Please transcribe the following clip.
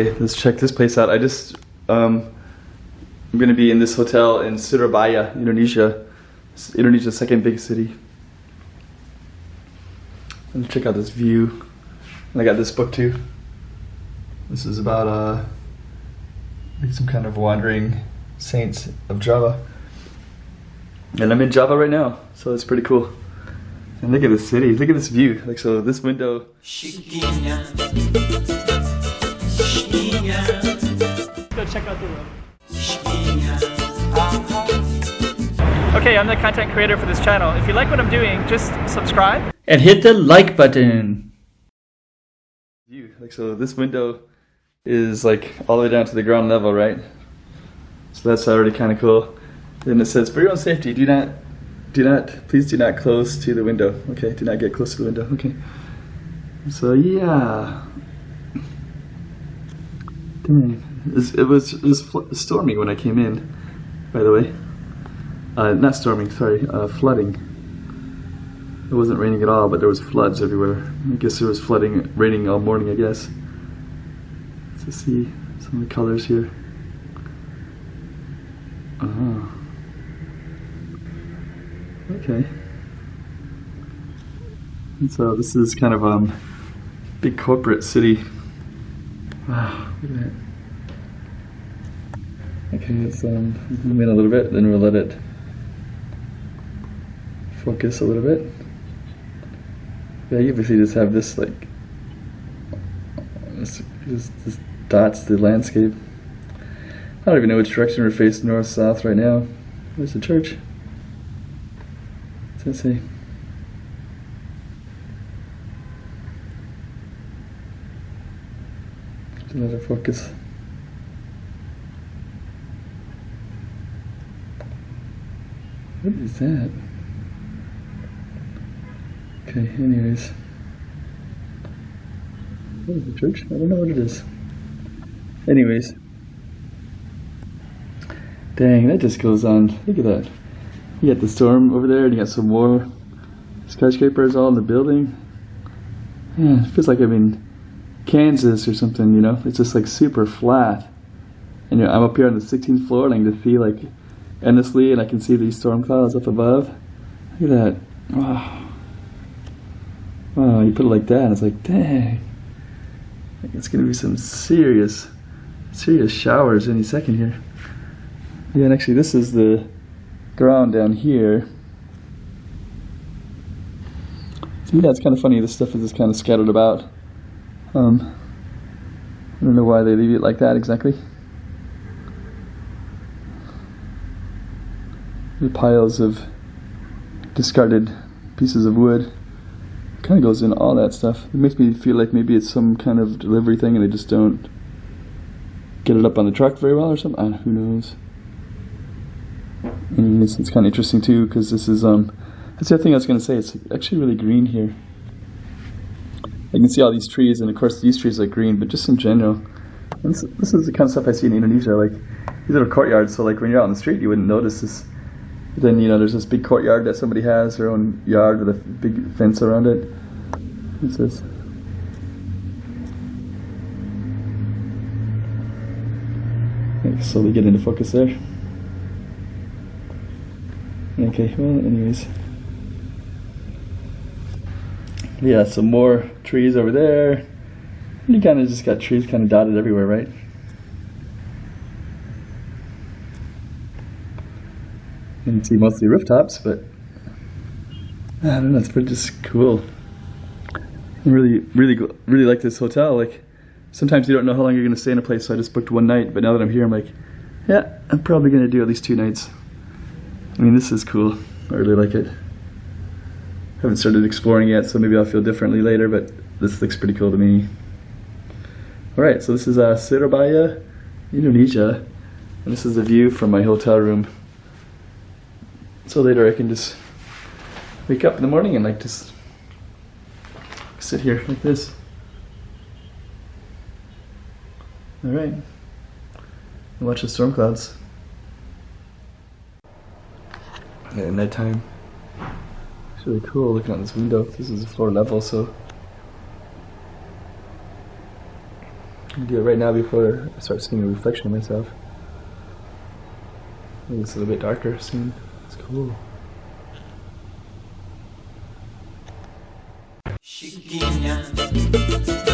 Okay, let's check this place out. I'm gonna be in this hotel in Surabaya, Indonesia. It's Indonesia's second biggest city. Let's check out this view. And I got this book too. This is about like some kind of wandering saints of Java. And I'm in Java right now, so it's pretty cool. And look at this city, look at this view. Like, so this window. Go check out the room. Okay, I'm the content creator for this channel. If you like what I'm doing, just subscribe and hit the like button. View, like, so this window is like all the way down to the ground level, right? So that's already kind of cool. Then it says, for your own safety, please do not close to the window. Okay, do not get close to the window. Okay. So yeah. Dang. It was storming when I came in, by the way. Not storming, sorry, flooding. It wasn't raining at all, but there was floods everywhere. I guess there was raining all morning, I guess. Let's see some of the colors here. Okay. And so this is kind of a big corporate city. Wow, look at that. Okay, let's zoom in a little bit, then we'll let it focus a little bit. Yeah, you obviously just have this like this dots the landscape. I don't even know which direction we're facing, north, south right now. There's the church. What's that say? Just let it focus. What is that? Okay, anyways. What is the church? I don't know what it is. Anyways. Dang, that just goes on. Look at that. You got the storm over there, and you got some more skyscrapers all in the building. Yeah, it feels like I'm in Kansas or something, you know? It's just like super flat. And you know, I'm up here on the 16th floor, and I can just see like endlessly, and I can see these storm clouds up above. Look at that. Wow. Wow, you put it like that, and it's like, dang. It's gonna be some serious showers any second here. Yeah, and actually this is the ground down here. So yeah, it's kind of funny, this stuff is just kind of scattered about. I don't know why they leave it like that exactly. The piles of discarded pieces of wood. Kind of goes in all that stuff. It makes me feel like maybe it's some kind of delivery thing and they just don't get it up on the truck very well or something. Who knows? And it's kind of interesting too, because this is that's the other thing I was going to say. It's actually really green here. I can see all these trees, and of course these trees are green, but just in general. This is the kind of stuff I see in Indonesia, like these little courtyards. So like when you're out on the street, you wouldn't notice this. But then, you know, there's this big courtyard that somebody has, their own yard with a big fence around it. What's this? Okay, slowly get into focus there. Okay, well, anyways. Yeah, some more trees over there. And you kind of just got trees kind of dotted everywhere, right? You can see mostly rooftops, but I don't know, it's pretty just cool. I really like this hotel. Like, sometimes you don't know how long you're going to stay in a place, so I just booked one night, but now that I'm here, I'm like, yeah, I'm probably going to do at least 2 nights. I mean, this is cool. I really like it. Haven't started exploring yet, so maybe I'll feel differently later, but this looks pretty cool to me. Alright, so this is Surabaya, Indonesia, and this is the view from my hotel room. So later I can just wake up in the morning and like just sit here like this. Alright, and watch the storm clouds. At nighttime. It's really cool looking out this window. This is the floor level, so I'm gonna do it right now before I start seeing a reflection of myself. Maybe it's a little bit darker soon. It's cool. Chiquinha.